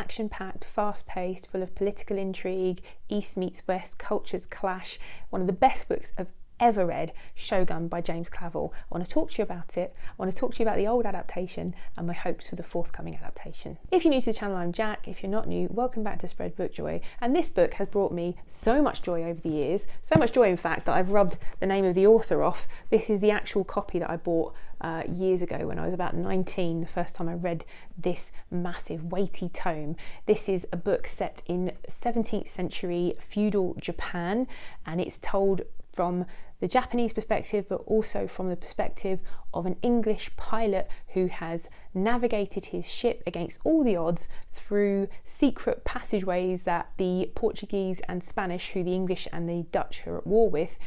action-packed, fast-paced, full of political intrigue, East meets West, cultures clash, one of the best books I've ever read, Shogun by James Clavell. I want to talk to you about it. I want to talk to you about the old adaptation and my hopes for the forthcoming adaptation. If you're new to the channel, I'm Jack. If you're not new, welcome back to Spread Book Joy. And this book has brought me so much joy over the years, so much joy in fact that I've rubbed the name of the author off. This is the actual copy that I bought years ago when I was about 19, the first time I read this massive weighty tome. This is a book set in 17th century feudal Japan, and it's told from the Japanese perspective, but also from the perspective of an English pilot who has navigated his ship against all the odds through secret passageways that the Portuguese and Spanish, who the English and the Dutch are at war with,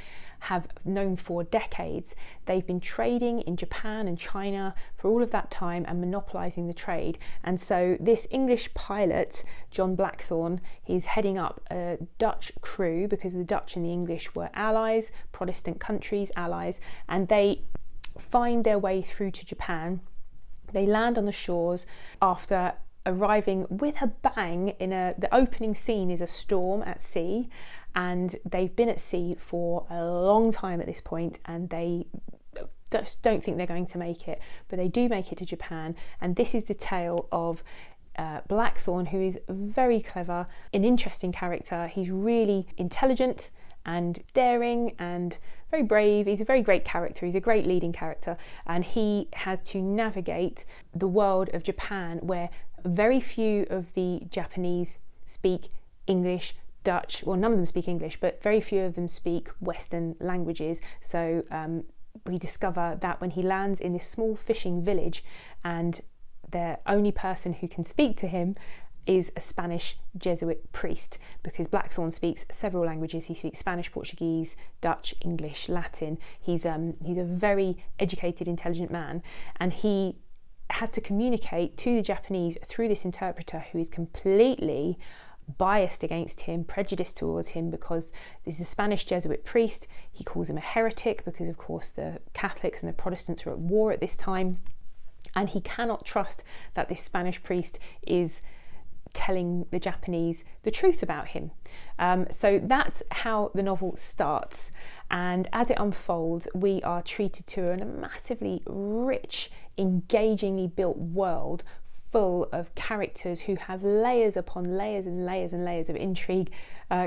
have known for decades. They've been trading in Japan and China for all of that time and monopolising the trade. And so this English pilot, John Blackthorne, he's heading up a Dutch crew because the Dutch and the English were allies, Protestant countries, allies, and they find their way through to Japan. They land on the shores after arriving with a bang in the opening scene is a storm at sea, and they've been at sea for a long time at this point, and they just don't think they're going to make it, but they do make it to Japan. And this is the tale of Blackthorne, who is very clever, an interesting character. He's really intelligent and daring and very brave. He's a very great character. He's a great leading character, and he has to navigate the world of Japan, where very few of the Japanese speak English, Dutch, well, none of them speak English, but very few of them speak Western languages. So we discover that when he lands in this small fishing village, and the only person who can speak to him is a Spanish Jesuit priest, because Blackthorne speaks several languages. He speaks Spanish, Portuguese, Dutch, English, Latin. He's a very educated, intelligent man, and he has to communicate to the Japanese through this interpreter who is completely biased against him, prejudiced towards him, because this is a Spanish Jesuit priest. He calls him a heretic because, of course, the Catholics and the Protestants are at war at this time, and he cannot trust that this Spanish priest is telling the Japanese the truth about him. So that's how the novel starts, and as it unfolds, we are treated to a massively rich, engagingly built world full of characters who have layers upon layers and layers and layers of intrigue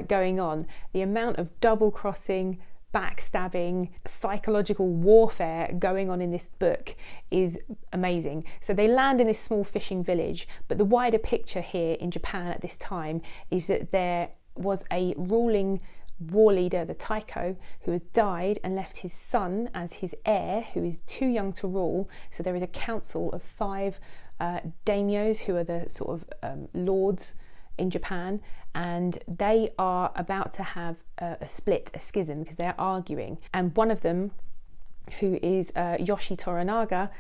going on. The amount of double-crossing, backstabbing, psychological warfare going on in this book is amazing. So they land in this small fishing village, but the wider picture here in Japan at this time is that there was a ruling war leader, the Taiko, who has died and left his son as his heir, who is too young to rule. So there is a council of 5 daimyos, who are the sort of lords in Japan, and they are about to have a split, a schism, because they're arguing. And one of them, who is Yoshi Toranaga,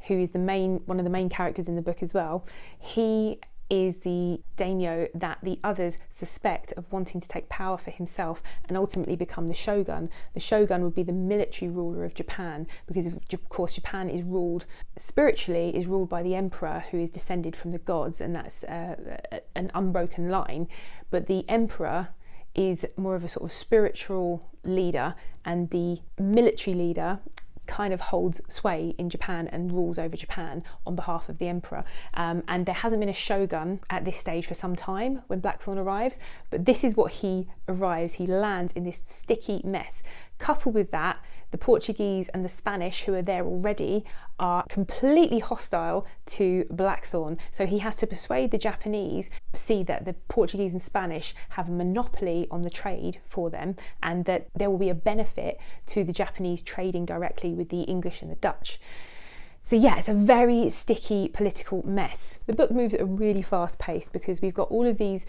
who is one of the main characters in the book as well, he is the daimyo that the others suspect of wanting to take power for himself and ultimately become the shogun. The shogun would be the military ruler of Japan, because of course Japan is ruled spiritually, is ruled by the emperor, who is descended from the gods, and that's an unbroken line. But the emperor is more of a sort of spiritual leader, and the military leader kind of holds sway in Japan and rules over Japan on behalf of the emperor. And there hasn't been a shogun at this stage for some time when Blackthorne arrives, but this is what he arrives. He lands in this sticky mess. Coupled with that, the Portuguese and the Spanish, who are there already, are completely hostile to Blackthorne. So he has to persuade the Japanese, see that the Portuguese and Spanish have a monopoly on the trade for them, and that there will be a benefit to the Japanese trading directly with the English and the Dutch. So yeah, it's a very sticky political mess. The book moves at a really fast pace because we've got all of these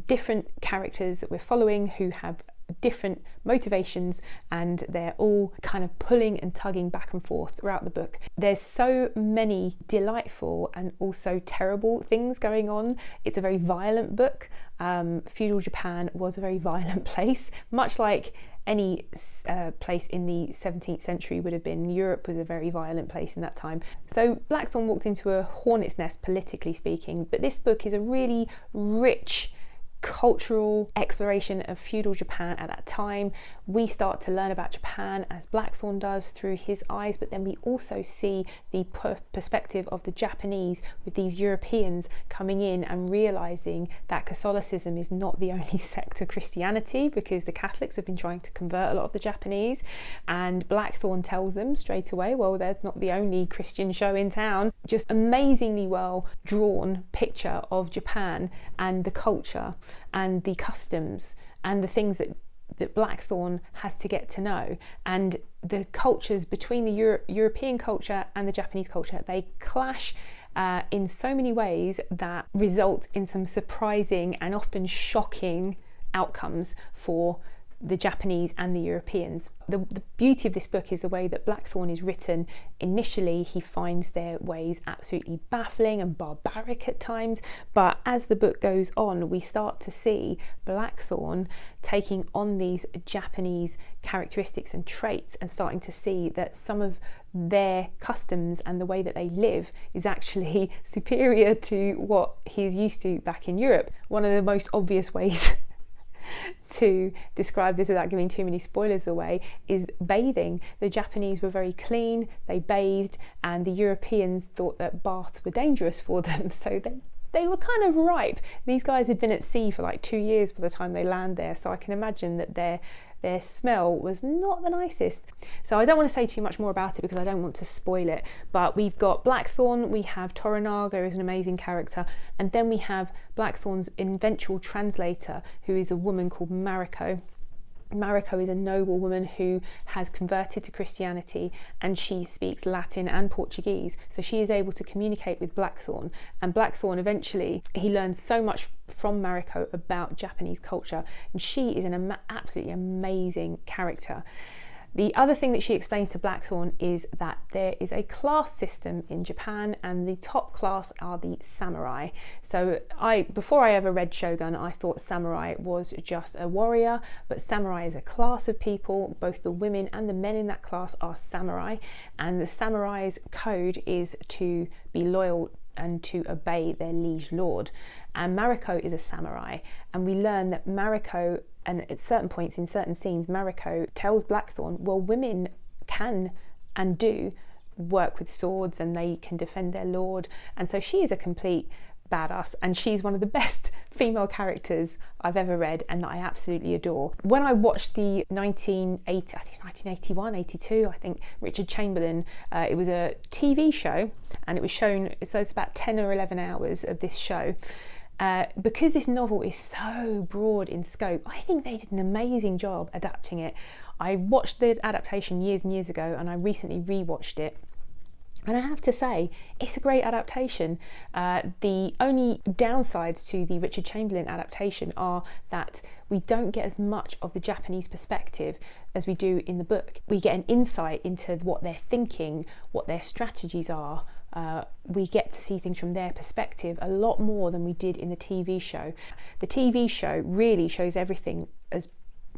different characters that we're following who have different motivations, and they're all kind of pulling and tugging back and forth throughout the book. There's so many delightful and also terrible things going on. It's a very violent book. Feudal Japan was a very violent place, much like any place in the 17th century would have been. Europe was a very violent place in that time. So Blackthorne walked into a hornet's nest, politically speaking, but this book is a really rich cultural exploration of feudal Japan at that time. We start to learn about Japan as Blackthorne does through his eyes, but then we also see the perspective of the Japanese with these Europeans coming in and realizing that Catholicism is not the only sect of Christianity, because the Catholics have been trying to convert a lot of the Japanese, and Blackthorne tells them straight away, well, they're not the only Christian show in town. Just amazingly well drawn picture of Japan and the culture and the customs and the things that Blackthorne has to get to know. And the cultures between the European culture and the Japanese culture, they clash in so many ways that result in some surprising and often shocking outcomes for the Japanese and the Europeans. The beauty of this book is the way that Blackthorne is written. Initially, he finds their ways absolutely baffling and barbaric at times, but as the book goes on, we start to see Blackthorne taking on these Japanese characteristics and traits and starting to see that some of their customs and the way that they live is actually superior to what he's used to back in Europe. One of the most obvious ways to describe this without giving too many spoilers away is bathing. The Japanese were very clean, they bathed, and the Europeans thought that baths were dangerous for them, so they were kind of ripe. These guys had been at sea for like 2 years by the time they land there, so I can imagine that their smell was not the nicest. So I don't want to say too much more about it because I don't want to spoil it, but we've got Blackthorne, we have Toranaga as an amazing character, and then we have Blackthorne's eventual translator, who is a woman called Mariko. Mariko is a noble woman who has converted to Christianity, and she speaks Latin and Portuguese, so she is able to communicate with Blackthorne. And Blackthorne eventually, he learns so much from Mariko about Japanese culture, and she is an absolutely amazing character. The other thing that she explains to Blackthorne is that there is a class system in Japan, and the top class are the samurai. So before I ever read Shogun, I thought samurai was just a warrior, but samurai is a class of people. Both the women and the men in that class are samurai, and the samurai's code is to be loyal and to obey their liege lord. And Mariko is a samurai, and we learn that Mariko, and at certain points in certain scenes, Mariko tells Blackthorne, well, women can and do work with swords and they can defend their lord. And so she is a complete badass, and she's one of the best female characters I've ever read and that I absolutely adore. When I watched the 1981, 82, I think, Richard Chamberlain, it was a TV show, and it was shown, so it's about 10 or 11 hours of this show. Because this novel is so broad in scope, I think they did an amazing job adapting it. I watched the adaptation years and years ago, and I recently rewatched it, and I have to say, it's a great adaptation. The only downsides to the Richard Chamberlain adaptation are that we don't get as much of the Japanese perspective as we do in the book. We get an insight into what they're thinking, what their strategies are. We get to see things from their perspective a lot more than we did in the TV show. The TV show really shows everything as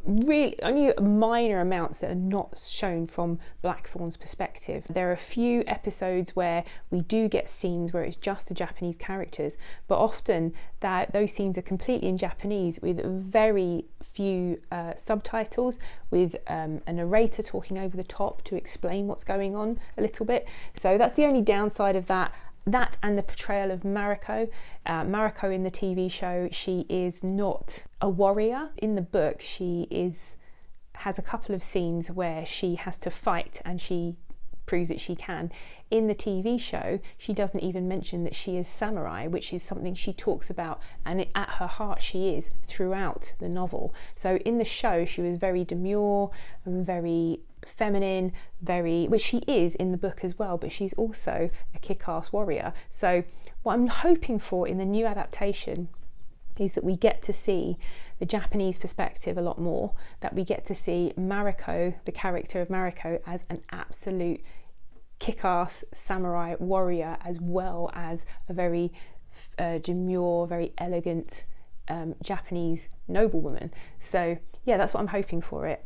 really only minor amounts that are not shown from Blackthorne's perspective. There are a few episodes where we do get scenes where it's just the Japanese characters, but often those scenes are completely in Japanese with very few subtitles, with a narrator talking over the top to explain what's going on a little bit. So that's the only downside of that. That and the portrayal of Mariko. Mariko in the TV show, she is not a warrior. In the book, she has a couple of scenes where she has to fight and she proves that she can. In the TV show, she doesn't even mention that she is samurai, which is something she talks about, and at her heart she is throughout the novel. So in the show, she was very demure and very feminine, which she is in the book as well, but she's also a kick-ass warrior. So what I'm hoping for in the new adaptation is that we get to see the Japanese perspective a lot more, that we get to see Mariko, the character of Mariko, as an absolute kick-ass samurai warrior, as well as a very demure, very elegant Japanese noblewoman. So yeah, that's what I'm hoping for it.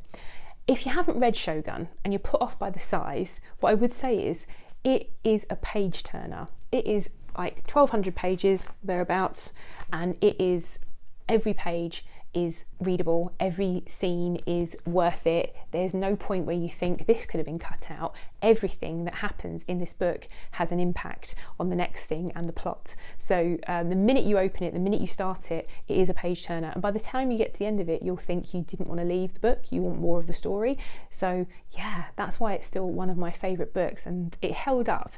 If you haven't read Shogun and you're put off by the size, what I would say is it is a page turner. It is like 1,200 pages thereabouts, and every page is readable, every scene is worth it. There's no point where you think this could have been cut out. Everything that happens in this book has an impact on the next thing and the plot. So the minute you open it, the minute you start it, it is a page turner, and by the time you get to the end of it, you'll think you didn't want to leave the book, you want more of the story. So yeah, that's why it's still one of my favourite books, and it held up.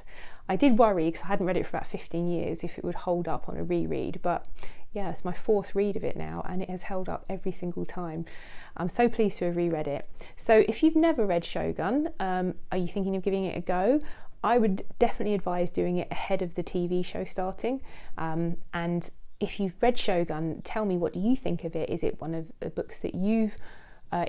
I did worry, because I hadn't read it for about 15 years, if it would hold up on a reread, but yeah, it's my 4th read of it now, and it has held up every single time. I'm so pleased to have reread it. So if you've never read Shogun, are you thinking of giving it a go? I would definitely advise doing it ahead of the TV show starting. And if you've read Shogun, tell me, what do you think of it? Is it one of the books that you've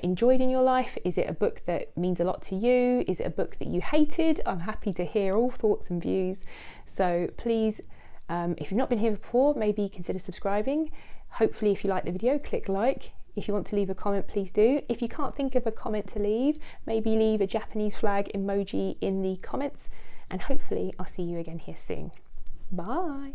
enjoyed in your life? Is it a book that means a lot to you? Is it a book that you hated? I'm happy to hear all thoughts and views. So please, if you've not been here before, maybe consider subscribing. Hopefully, if you like the video, click like. If you want to leave a comment, please do. If you can't think of a comment to leave, maybe leave a Japanese flag emoji in the comments, and hopefully I'll see you again here soon. Bye.